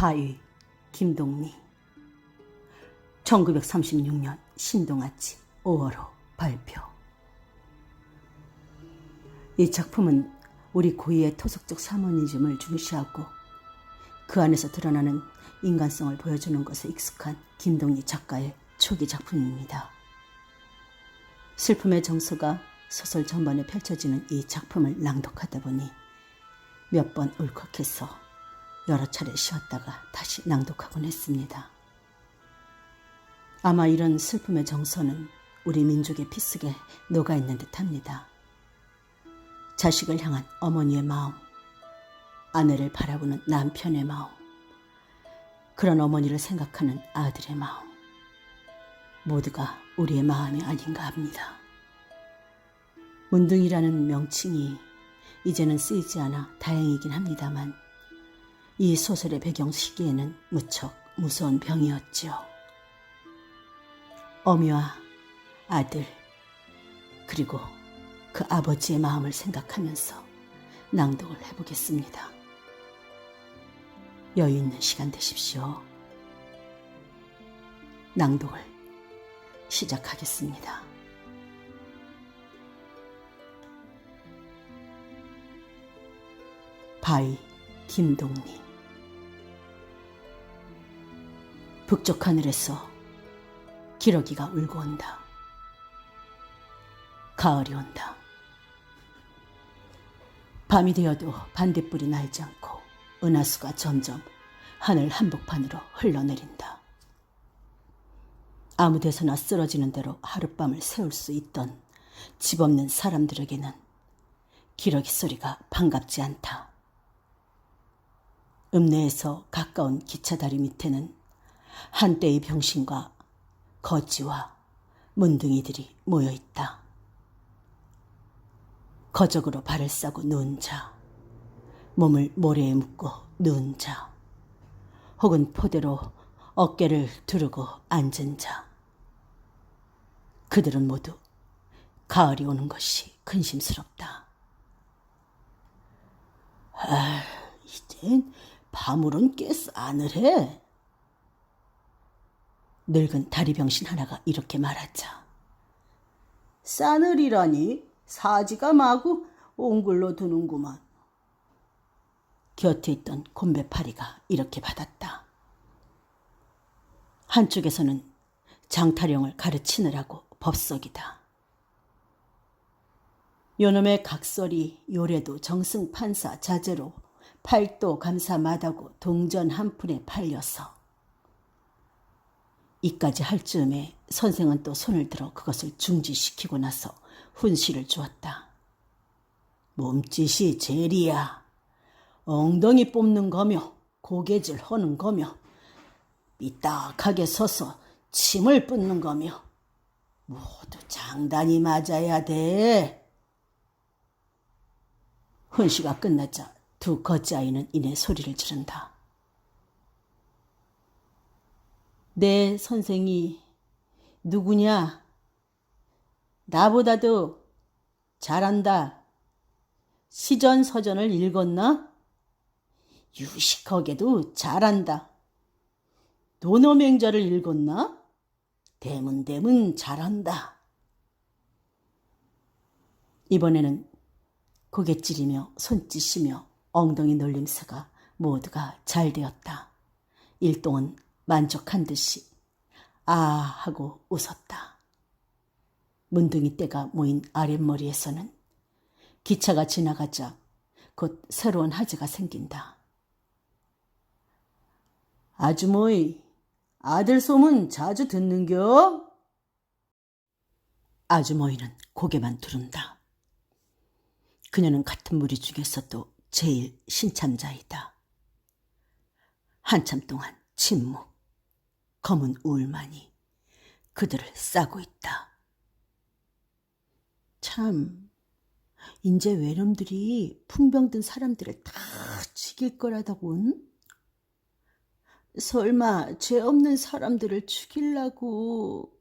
바위 김동리 1936년 신동아치 5월호 발표. 이 작품은 우리 고유의 토속적 샤머니즘을 중시하고 그 안에서 드러나는 인간성을 보여주는 것에 익숙한 김동리 작가의 초기 작품입니다. 슬픔의 정서가 소설 전반에 펼쳐지는 이 작품을 낭독하다 보니 몇 번 울컥해서 여러 차례 쉬었다가 다시 낭독하곤 했습니다. 아마 이런 슬픔의 정서는 우리 민족의 피 속에 녹아있는 듯합니다. 자식을 향한 어머니의 마음, 아내를 바라보는 남편의 마음, 그런 어머니를 생각하는 아들의 마음, 모두가 우리의 마음이 아닌가 합니다. 문둥이라는 명칭이 이제는 쓰이지 않아 다행이긴 합니다만 이 소설의 배경 시기에는 무척 무서운 병이었지요. 어미와 아들 그리고 그 아버지의 마음을 생각하면서 낭독을 해보겠습니다. 여유 있는 시간 되십시오. 낭독을 시작하겠습니다. 바위 김동리. 북쪽 하늘에서 기러기가 울고 온다. 가을이 온다. 밤이 되어도 반딧불이 날지 않고 은하수가 점점 하늘 한복판으로 흘러내린다. 아무 데서나 쓰러지는 대로 하룻밤을 세울 수 있던 집 없는 사람들에게는 기러기 소리가 반갑지 않다. 읍내에서 가까운 기차다리 밑에는 한때의 병신과 거지와 문둥이들이 모여있다. 거적으로 발을 싸고 누운 자, 몸을 모래에 묶고 누운 자, 혹은 포대로 어깨를 두르고 앉은 자, 그들은 모두 가을이 오는 것이 근심스럽다. 이젠 밤울은 꽤 싸늘해. 늙은 다리병신 하나가 이렇게 말하자. 싸늘이라니 사지가 마구 옹글로 드는구만. 곁에 있던 곤배파리가 이렇게 받았다. 한쪽에서는 장타령을 가르치느라고 법석이다. 요놈의 각설이 요래도 정승판사 자제로 팔도 감사마다고 동전 한 푼에 팔려서 이까지 할 즈음에 선생은 또 손을 들어 그것을 중지시키고 나서 훈시를 주었다. 몸짓이 제리야. 엉덩이 뽑는 거며 고개질 하는 거며 삐딱하게 서서 침을 뿜는 거며 모두 장단이 맞아야 돼. 훈시가 끝나자 두 거지아이는 이내 소리를 지른다. 내 선생이 누구냐? 나보다도 잘한다. 시전서전을 읽었나? 유식하게도 잘한다. 논어맹자를 읽었나? 대문대문 잘한다. 이번에는 고개 찌르며 손짓이며 엉덩이 놀림새가 모두가 잘 되었다. 일동은 만족한 듯이 아 하고 웃었다. 문둥이 떼가 모인 아랫머리에서는 기차가 지나가자 곧 새로운 화제가 생긴다. 아주모이 아들 소문 자주 듣는겨? 아주모이는 고개만 두른다. 그녀는 같은 무리 중에서도 제일 신참자이다. 한참 동안 침묵, 검은 우울만이 그들을 싸고 있다. 참, 인제 외놈들이 풍병든 사람들을 다 죽일 거라더군. 설마 죄 없는 사람들을 죽이려고.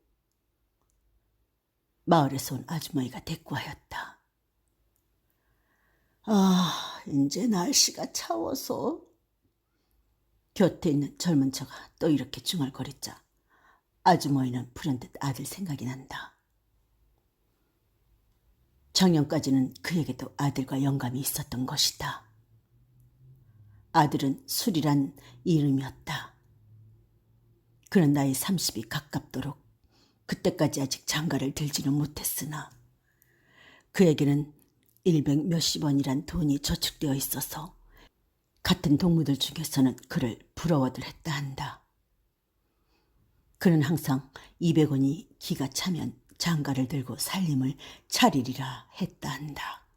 마을에서 온 아주머니가 대꾸하였다. 인제 날씨가 차워서 곁에 있는 젊은 처가 또 이렇게 중얼거리자 아주머니는 불현듯 아들 생각이 난다. 작년까지는 그에게도 아들과 영감이 있었던 것이다. 아들은 술이란 이름이었다. 그는 나이 30이 가깝도록 그때까지 아직 장가를 들지는 못했으나 그에게는 100 몇십 원이란 돈이 저축되어 있어서 같은 동무들 중에서는 그를 부러워들 했다 한다. 그는 항상 200원이 기가 차면 장가를 들고 살림을 차리리라 했다 한다.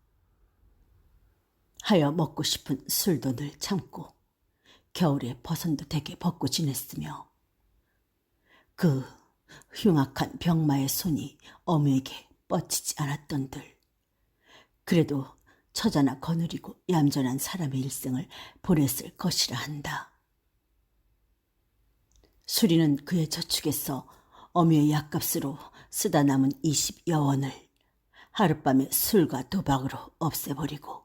하여 먹고 싶은 술도 늘 참고 겨울에 버선도 되게 벗고 지냈으며 그 흉악한 병마의 손이 어미에게 뻗치지 않았던들 그래도 처자나 거느리고 얌전한 사람의 일생을 보냈을 것이라 한다. 수리는 그의 저축에서 어미의 약값으로 쓰다 남은 20여 원을 하룻밤에 술과 도박으로 없애버리고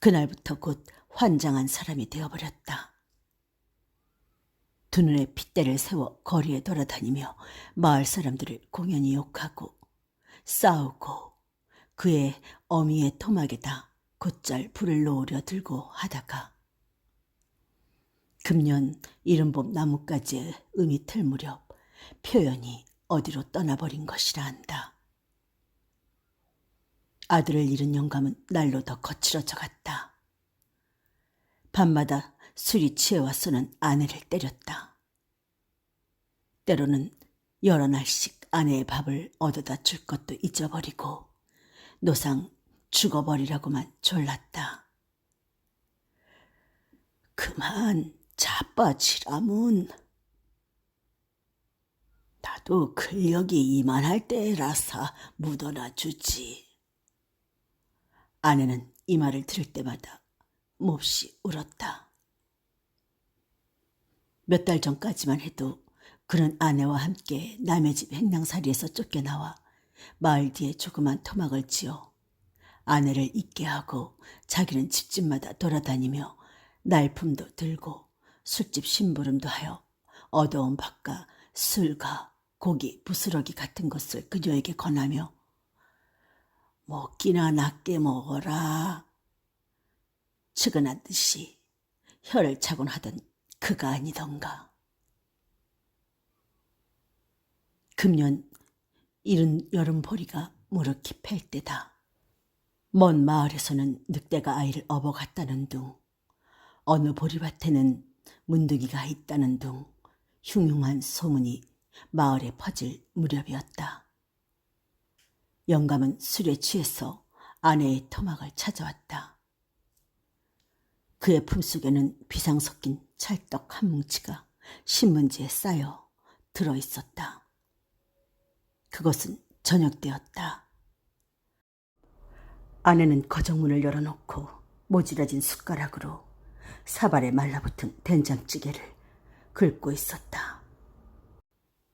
그날부터 곧 환장한 사람이 되어버렸다. 두 눈에 핏대를 세워 거리에 돌아다니며 마을 사람들을 공연히 욕하고 싸우고 그의 어미의 토막에다 곧잘 불을 놓으려 들고 하다가 금년 이른봄 나뭇가지에 음이 틀 무렵 표현이 어디로 떠나버린 것이라 한다. 아들을 잃은 영감은 날로 더 거칠어져 갔다. 밤마다 술이 취해와서는 아내를 때렸다. 때로는 여러 날씩 아내의 밥을 얻어다 줄 것도 잊어버리고 노상 죽어버리라고만 졸랐다. 그만 자빠지라문. 나도 근력이 이만할 때라사 묻어놔 주지. 아내는 이 말을 들을 때마다 몹시 울었다. 몇 달 전까지만 해도 그는 아내와 함께 남의 집 횡랑살이에서 쫓겨나와 마을 뒤에 조그만 토막을 지어 아내를 있게 하고 자기는 집집마다 돌아다니며 날품도 들고 술집 심부름도 하여 얻어온 밥과 술과 고기, 부스러기 같은 것을 그녀에게 권하며 먹기나 낫게 먹어라 측은한 듯이 혀를 차곤 하던 그가 아니던가. 금년 이른 여름 보리가 무르익히 팰 때다. 먼 마을에서는 늑대가 아이를 업어갔다는 둥, 어느 보리밭에는 문둥이가 있다는 둥 흉흉한 소문이 마을에 퍼질 무렵이었다. 영감은 술에 취해서 아내의 토막을 찾아왔다. 그의 품속에는 비상 섞인 찰떡 한 뭉치가 신문지에 쌓여 들어있었다. 그것은 저녁 때였다. 아내는 거정문을 열어놓고 모지라진 숟가락으로 사발에 말라붙은 된장찌개를 긁고 있었다.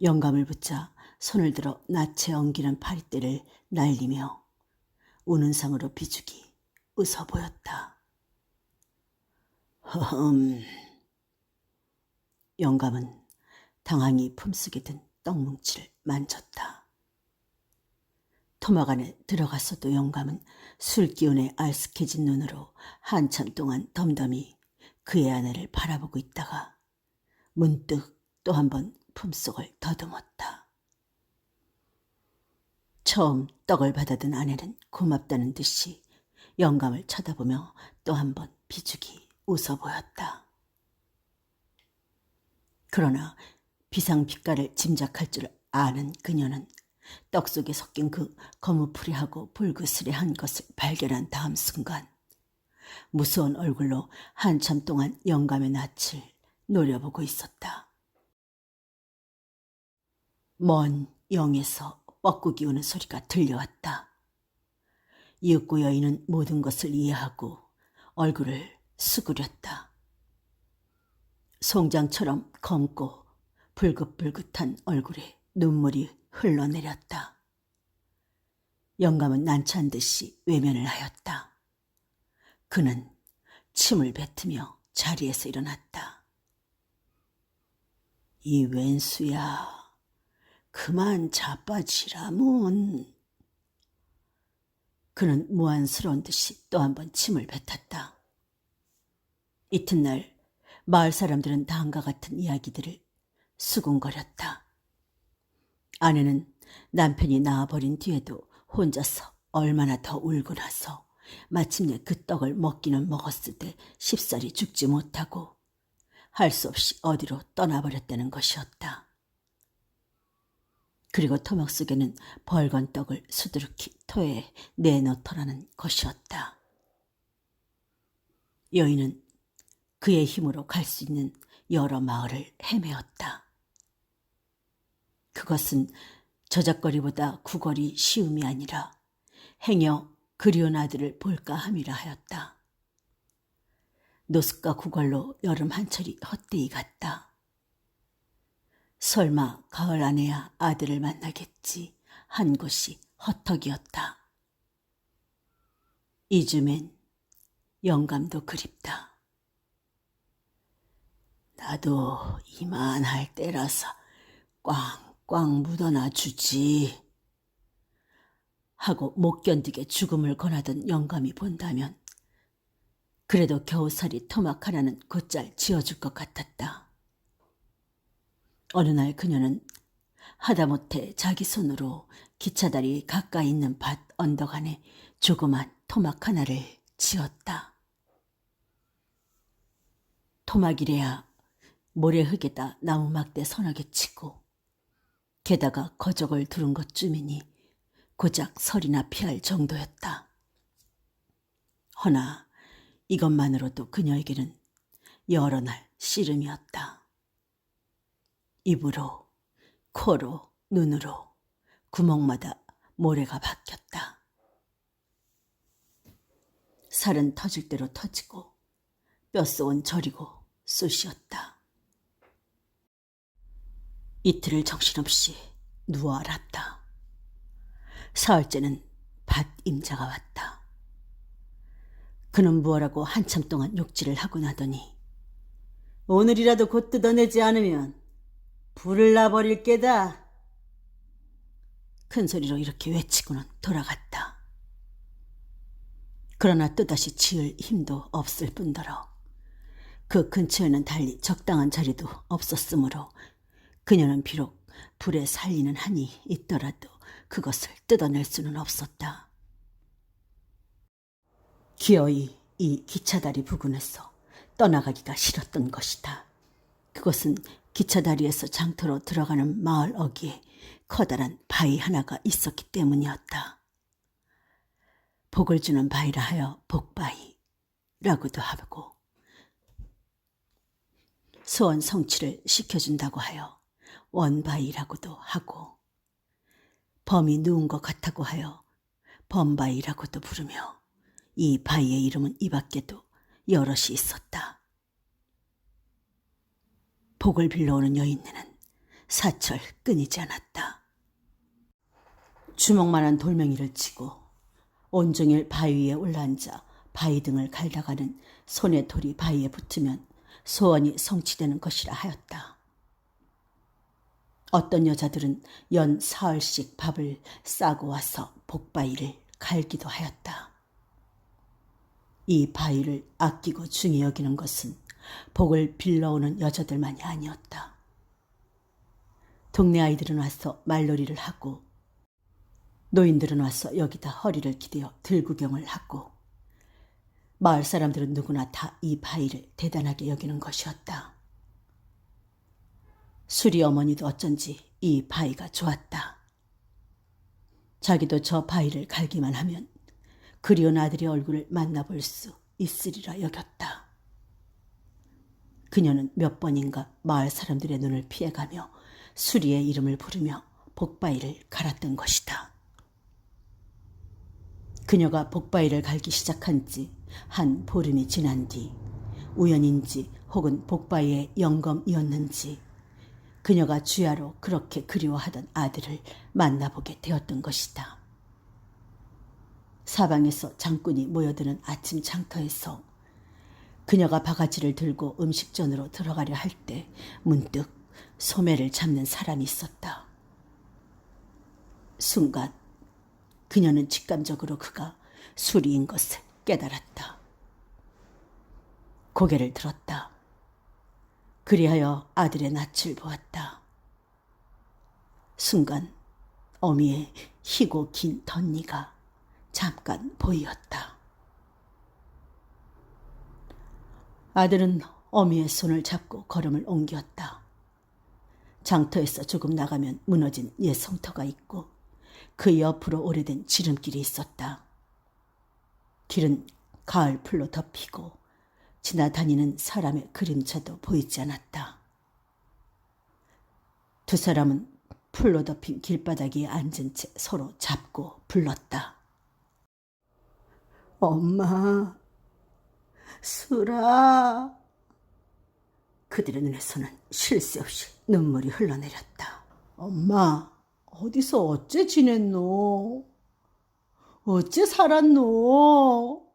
영감을 붙자 손을 들어 낯에 엉기는 파리떼를 날리며 우는 상으로 비죽이 웃어 보였다. 허흠. 영감은 당황히 품속에 든 떡뭉치를 만졌다. 토막 안에 들어갔어도 영감은 술기운에 알쓱해진 눈으로 한참 동안 덤덤히 그의 아내를 바라보고 있다가 문득 또 한 번 품속을 더듬었다. 처음 떡을 받아든 아내는 고맙다는 듯이 영감을 쳐다보며 또 한 번 비죽이 웃어 보였다. 그러나 비상빛깔을 짐작할 줄 아는 그녀는 떡 속에 섞인 그 거무풀이하고 불그스레한 것을 발견한 다음 순간 무서운 얼굴로 한참 동안 영감의 낯을 노려보고 있었다. 먼 영에서 뻐꾸기 우는 소리가 들려왔다. 이윽고 여인은 모든 것을 이해하고 얼굴을 수그렸다. 송장처럼 검고 불긋불긋한 얼굴에 눈물이 흘러내렸다. 영감은 난처한 듯이 외면을 하였다. 그는 침을 뱉으며 자리에서 일어났다. 이 웬수야, 그만 자빠지라문. 그는 무안스러운 듯이 또 한 번 침을 뱉었다. 이튿날 마을 사람들은 다음과 같은 이야기들을 수군거렸다. 아내는 남편이 나와버린 뒤에도 혼자서 얼마나 더 울고 나서 마침내 그 떡을 먹기는 먹었을 때 쉽사리 죽지 못하고 할 수 없이 어디로 떠나버렸다는 것이었다. 그리고 토막 속에는 벌건 떡을 수두룩히 토에 내놓더라는 것이었다. 여인은 그의 힘으로 갈 수 있는 여러 마을을 헤매었다. 그것은 저작거리보다 구걸이 쉬움이 아니라 행여 그리운 아들을 볼까 함이라 하였다. 노숙과 구걸로 여름 한철이 헛되이 갔다. 설마 가을 안에야 아들을 만나겠지 한 곳이 헛턱이었다. 이쯤엔 영감도 그립다. 나도 이만할 때라서 꽝꽝 묻어놔 주지 하고 못 견디게 죽음을 권하던 영감이 본다면 그래도 겨우살이 토막 하나는 곧잘 지어줄 것 같았다. 어느 날 그녀는 하다못해 자기 손으로 기차다리 가까이 있는 밭 언덕 안에 조그만 토막 하나를 지었다. 토막이래야 모래흙에다 나무 막대 서너 개 치고 게다가 거적을 두른 것쯤이니 고작 설이나 피할 정도였다. 허나 이것만으로도 그녀에게는 여러 날 씨름이었다. 입으로, 코로, 눈으로 구멍마다 모래가 박혔다. 살은 터질 대로 터지고 뼛속은 저리고 쑤시었다. 이틀을 정신없이 누워 앓았다. 사흘째는 밭 임자가 왔다. 그는 무엇라고 한참 동안 욕질을 하고 나더니 오늘이라도 곧 뜯어내지 않으면 불을 놔버릴 게다. 큰 소리로 이렇게 외치고는 돌아갔다. 그러나 또다시 지을 힘도 없을 뿐더러 그 근처에는 달리 적당한 자리도 없었으므로 그녀는 비록 불에 살리는 한이 있더라도 그것을 뜯어낼 수는 없었다. 기어이 이 기차다리 부근에서 떠나가기가 싫었던 것이다. 그것은 기차다리에서 장터로 들어가는 마을 어귀에 커다란 바위 하나가 있었기 때문이었다. 복을 주는 바위라 하여 복바위라고도 하고 소원 성취를 시켜준다고 하여 원바위라고도 하고 범이 누운 것 같다고 하여 범바위라고도 부르며 이 바위의 이름은 이 밖에도 여럿이 있었다. 복을 빌러오는 여인네는 사철 끊이지 않았다. 주먹만한 돌멩이를 치고 온종일 바위 위에 올라앉아 바위 등을 갈다가는 손에 돌이 바위에 붙으면 소원이 성취되는 것이라 하였다. 어떤 여자들은 연 사흘씩 밥을 싸고 와서 복바위를 갈기도 하였다. 이 바위를 아끼고 중히 여기는 것은 복을 빌러오는 여자들만이 아니었다. 동네 아이들은 와서 말놀이를 하고 노인들은 와서 여기다 허리를 기대어 들구경을 하고 마을 사람들은 누구나 다 이 바위를 대단하게 여기는 것이었다. 수리 어머니도 어쩐지 이 바위가 좋았다. 자기도 저 바위를 갈기만 하면 그리운 아들의 얼굴을 만나볼 수 있으리라 여겼다. 그녀는 몇 번인가 마을 사람들의 눈을 피해가며 수리의 이름을 부르며 복바위를 갈았던 것이다. 그녀가 복바위를 갈기 시작한 지 한 보름이 지난 뒤 우연인지 혹은 복바위의 영검이었는지 그녀가 주야로 그렇게 그리워하던 아들을 만나보게 되었던 것이다. 사방에서 장꾼이 모여드는 아침 장터에서 그녀가 바가지를 들고 음식전으로 들어가려 할 때 문득 소매를 잡는 사람이 있었다. 순간 그녀는 직감적으로 그가 수리인 것을 깨달았다. 고개를 들었다. 그리하여 아들의 낯을 보았다. 순간 어미의 희고 긴 덧니가 잠깐 보이었다. 아들은 어미의 손을 잡고 걸음을 옮겼다. 장터에서 조금 나가면 무너진 옛 성터가 있고 그 옆으로 오래된 지름길이 있었다. 길은 가을 풀로 덮이고 지나다니는 사람의 그림자도 보이지 않았다. 두 사람은 풀로 덮인 길바닥에 앉은 채 서로 잡고 불렀다. 엄마, 수라. 그들의 눈에서는 쉴 새 없이 눈물이 흘러내렸다. 엄마, 어디서 어째 지냈노? 어째 살았노?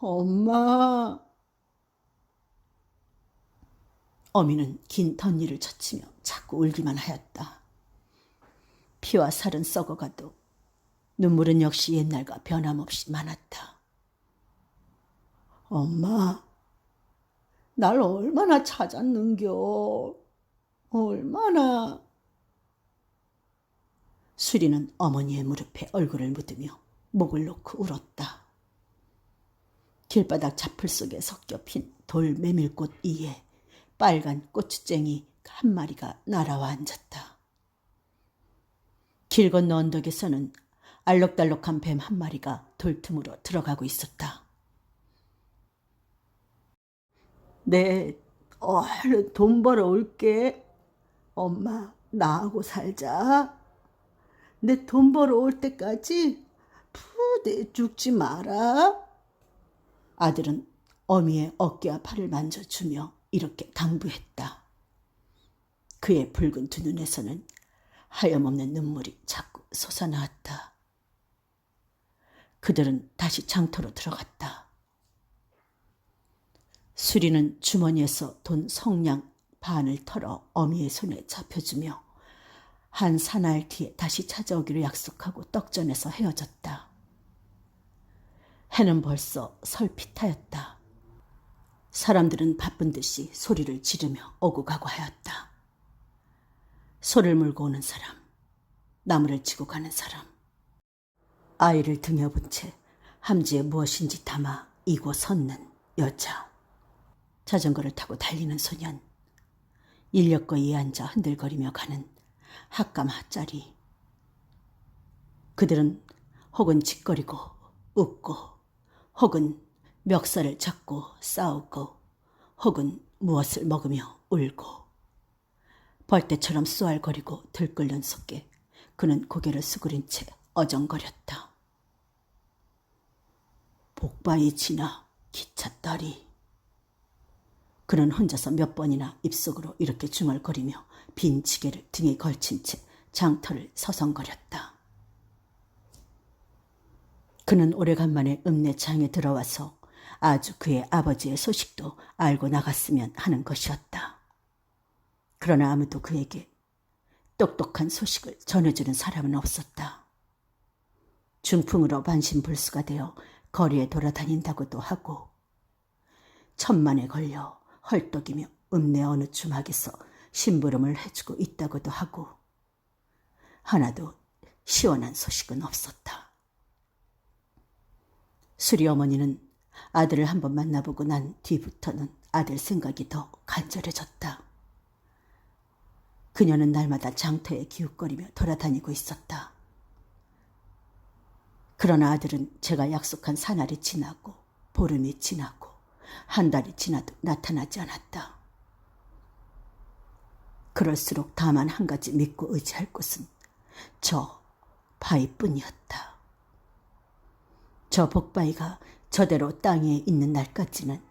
엄마. 어미는 긴 덧니를 젖히며 자꾸 울기만 하였다. 피와 살은 썩어가도 눈물은 역시 옛날과 변함없이 많았다. 엄마, 날 얼마나 찾았는겨? 얼마나? 수리는 어머니의 무릎에 얼굴을 묻으며 목을 놓고 울었다. 길바닥 자풀 속에 섞여 핀 돌 메밀꽃 위에 빨간 고추쟁이 한 마리가 날아와 앉았다. 길 건너 언덕에서는 알록달록한 뱀 한 마리가 돌틈으로 들어가고 있었다. 내 얼른 돈 벌어 올게. 엄마, 나하고 살자. 내 돈 벌어 올 때까지 부대 죽지 마라. 아들은 어미의 어깨와 팔을 만져주며 이렇게 당부했다. 그의 붉은 두 눈에서는 하염없는 눈물이 자꾸 솟아나왔다. 그들은 다시 장터로 들어갔다. 수리는 주머니에서 돈 성냥 반을 털어 어미의 손에 잡혀주며 한 사나흘 뒤에 다시 찾아오기로 약속하고 떡전에서 헤어졌다. 해는 벌써 설핏하였다. 사람들은 바쁜 듯이 소리를 지르며 오고 가고 하였다. 소를 물고 오는 사람, 나무를 치고 가는 사람, 아이를 등에 업은 채 함지에 무엇인지 담아 이고 섰는 여자, 자전거를 타고 달리는 소년, 인력거위에 앉아 흔들거리며 가는 학감하짜리. 그들은 혹은 짓거리고 웃고 혹은 멱살을 잡고 싸우고 혹은 무엇을 먹으며 울고 벌떼처럼 쏘알거리고 들끓는 속에 그는 고개를 수그린 채 어정거렸다. 복바이 지나 기차 딸이. 그는 혼자서 몇 번이나 입속으로 이렇게 중얼거리며 빈 지게를 등에 걸친 채 장터를 서성거렸다. 그는 오래간만에 읍내장에 들어와서 아주 그의 아버지의 소식도 알고 나갔으면 하는 것이었다. 그러나 아무도 그에게 똑똑한 소식을 전해주는 사람은 없었다. 중풍으로 반신불수가 되어 거리에 돌아다닌다고도 하고 천만에 걸려 헐떡이며 읍내 어느 주막에서 심부름을 해주고 있다고도 하고 하나도 시원한 소식은 없었다. 수리 어머니는 아들을 한번 만나보고 난 뒤부터는 아들 생각이 더 간절해졌다. 그녀는 날마다 장터에 기웃거리며 돌아다니고 있었다. 그러나 아들은 제가 약속한 사날이 지나고 보름이 지나고 한 달이 지나도 나타나지 않았다. 그럴수록 다만 한 가지 믿고 의지할 것은 저 바위뿐이었다. 저 복바위가 저대로 땅에 있는 날까지는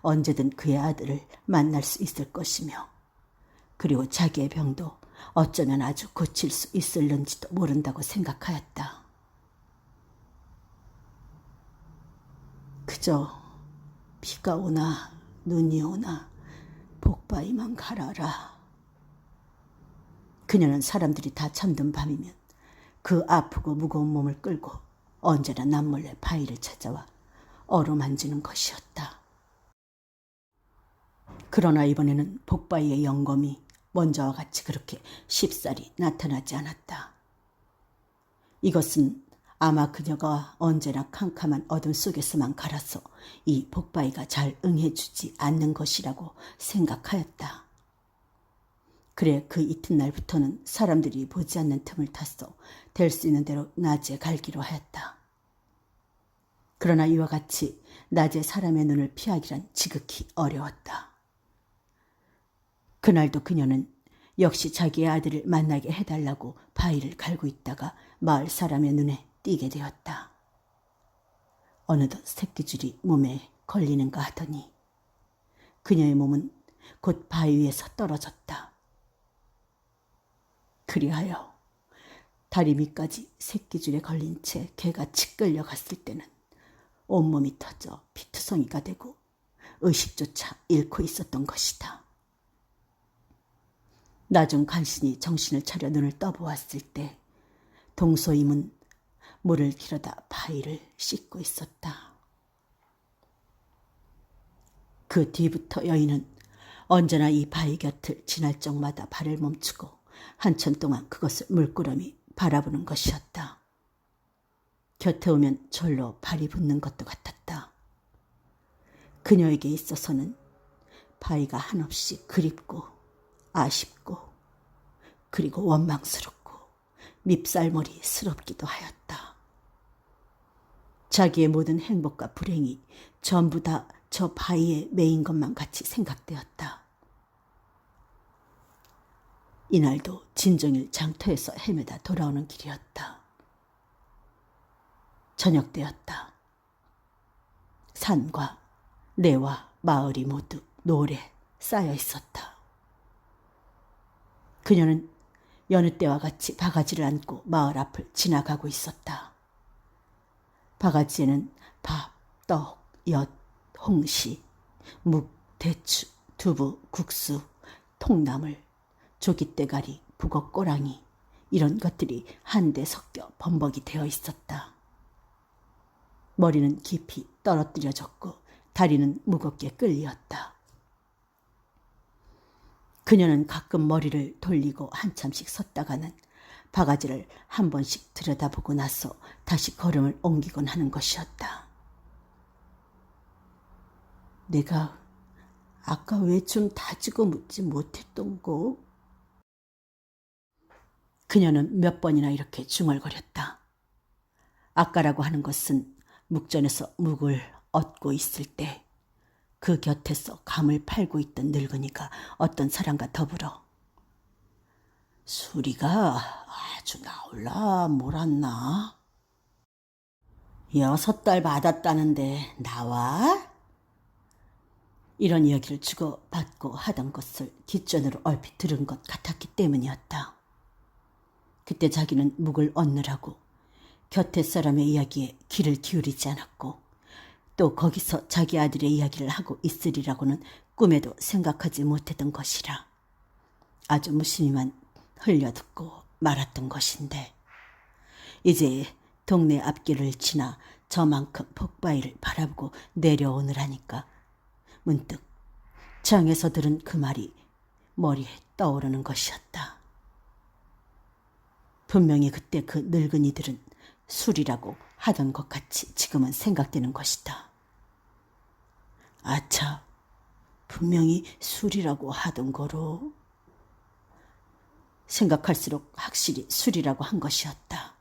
언제든 그의 아들을 만날 수 있을 것이며 그리고 자기의 병도 어쩌면 아주 고칠 수 있을는지도 모른다고 생각하였다. 그저 비가 오나 눈이 오나 복바위 복바위만 갈아라. 그녀는 사람들이 다 잠든 밤이면 그 아프고 무거운 몸을 끌고 언제나 남몰래 바위를 찾아와 어루만지는 것이었다. 그러나 이번에는 복바위의 영검이 먼저와 같이 그렇게 쉽사리 나타나지 않았다. 이것은 아마 그녀가 언제나 캄캄한 어둠 속에서만 갈아서 이 복바위가 잘 응해주지 않는 것이라고 생각하였다. 그래 그 이튿날부터는 사람들이 보지 않는 틈을 타서 될 수 있는 대로 낮에 갈기로 하였다. 그러나 이와 같이 낮에 사람의 눈을 피하기란 지극히 어려웠다. 그날도 그녀는 역시 자기의 아들을 만나게 해달라고 바위를 갈고 있다가 마을 사람의 눈에 띄게 되었다. 어느덧 새끼줄이 몸에 걸리는가 하더니 그녀의 몸은 곧 바위 위에서 떨어졌다. 그리하여 다리 밑까지 새끼줄에 걸린 채 개가 치끌려 갔을 때는 온몸이 터져 피투성이가 되고 의식조차 잃고 있었던 것이다. 나중 간신히 정신을 차려 눈을 떠보았을 때 동소임은 물을 길어다 바위를 씻고 있었다. 그 뒤부터 여인은 언제나 이 바위 곁을 지날 적마다 발을 멈추고 한참 동안 그것을 물끄러미 바라보는 것이었다. 곁에 오면 절로 발이 붙는 것도 같았다. 그녀에게 있어서는 바위가 한없이 그립고 아쉽고 그리고 원망스럽고 밉살머리스럽기도 하였다. 자기의 모든 행복과 불행이 전부 다 저 바위에 매인 것만 같이 생각되었다. 이날도 진정일 장터에서 헤매다 돌아오는 길이었다. 저녁 때였다. 산과 내와 마을이 모두 노래 쌓여 있었다. 그녀는 여느 때와 같이 바가지를 안고 마을 앞을 지나가고 있었다. 바가지에는 밥, 떡, 엿, 홍시, 묵, 대추, 두부, 국수, 통나물, 조깃대가리, 북엇꼬랑이 이런 것들이 한데 섞여 범벅이 되어 있었다. 머리는 깊이 떨어뜨려졌고 다리는 무겁게 끌리었다. 그녀는 가끔 머리를 돌리고 한참씩 섰다가는 바가지를 한 번씩 들여다보고 나서 다시 걸음을 옮기곤 하는 것이었다. 내가 아까 왜 좀 다지고 묻지 못했던 거? 그녀는 몇 번이나 이렇게 중얼거렸다. 아까라고 하는 것은 묵전에서 묵을 얻고 있을 때 그 곁에서 감을 팔고 있던 늙은이가 어떤 사람과 더불어 수리가 아주 나올라 몰았나? 6달 받았다는데 나와? 이런 이야기를 주고받고 하던 것을 뒷전으로 얼핏 들은 것 같았기 때문이었다. 그때 자기는 묵을 얻느라고 곁에 사람의 이야기에 귀를 기울이지 않았고 또 거기서 자기 아들의 이야기를 하고 있으리라고는 꿈에도 생각하지 못했던 것이라 아주 무심히만 흘려듣고 말았던 것인데 이제 동네 앞길을 지나 저만큼 복바위를 바라보고 내려오느라니까 문득 장에서 들은 그 말이 머리에 떠오르는 것이었다. 분명히 그때 그 늙은이들은 술이라고 하던 것 같이 지금은 생각되는 것이다. 아차, 분명히 술이라고 하던 거로. 생각할수록 확실히 술이라고 한 것이었다.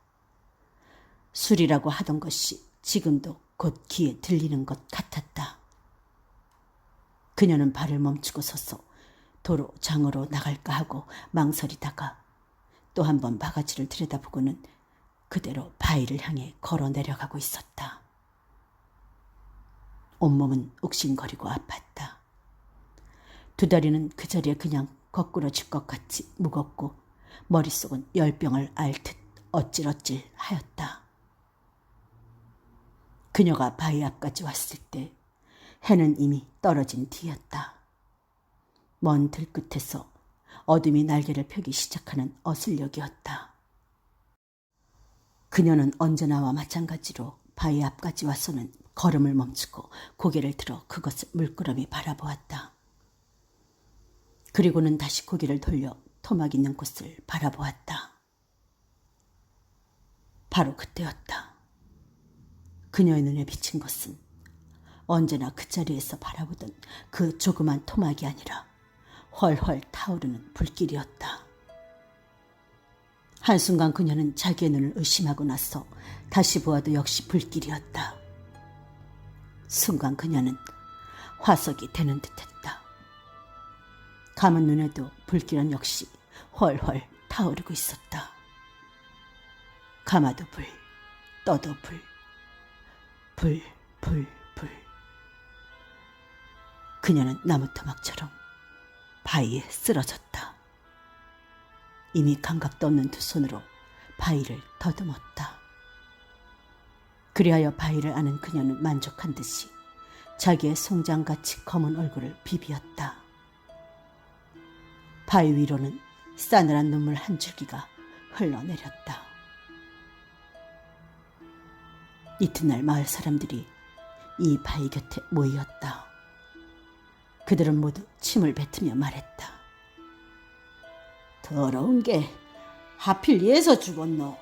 술이라고 하던 것이 지금도 곧 귀에 들리는 것 같았다. 그녀는 발을 멈추고 서서 도로 장으로 나갈까 하고 망설이다가 또 한 번 바가지를 들여다보고는 그대로 바위를 향해 걸어 내려가고 있었다. 온몸은 욱신거리고 아팠다. 두 다리는 그 자리에 그냥 거꾸러질 것 같이 무겁고 머릿속은 열병을 앓듯 어찔어찔 하였다. 그녀가 바위 앞까지 왔을 때 해는 이미 떨어진 뒤였다. 먼 들끝에서 어둠이 날개를 펴기 시작하는 어슬력이었다. 그녀는 언제나와 마찬가지로 바위 앞까지 와서는 걸음을 멈추고 고개를 들어 그것을 물끄러미 바라보았다. 그리고는 다시 고개를 돌려 토막 있는 곳을 바라보았다. 바로 그때였다. 그녀의 눈에 비친 것은 언제나 그 자리에서 바라보던 그 조그만 토막이 아니라 훨훨 타오르는 불길이었다. 한순간 그녀는 자기의 눈을 의심하고 나서 다시 보아도 역시 불길이었다. 순간 그녀는 화석이 되는 듯했다. 감은 눈에도 불길은 역시 훨훨 타오르고 있었다. 감아도 불, 떠도 불, 불, 불, 불. 그녀는 나무 토막처럼 바위에 쓰러졌다. 이미 감각도 없는 두 손으로 바위를 더듬었다. 그리하여 바위를 아는 그녀는 만족한 듯이 자기의 송장같이 검은 얼굴을 비비었다. 바위 위로는 싸늘한 눈물 한 줄기가 흘러내렸다. 이튿날 마을 사람들이 이 바위 곁에 모이었다. 그들은 모두 침을 뱉으며 말했다. 더러운 게 하필 얘서 죽었노.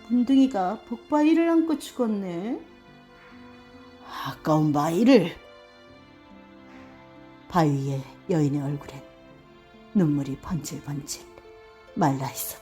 문둥이가 복바위를 안고 죽었네. 아까운 바위를. 바위 위에 여인의 얼굴엔 눈물이 번질번질 말라 있었다.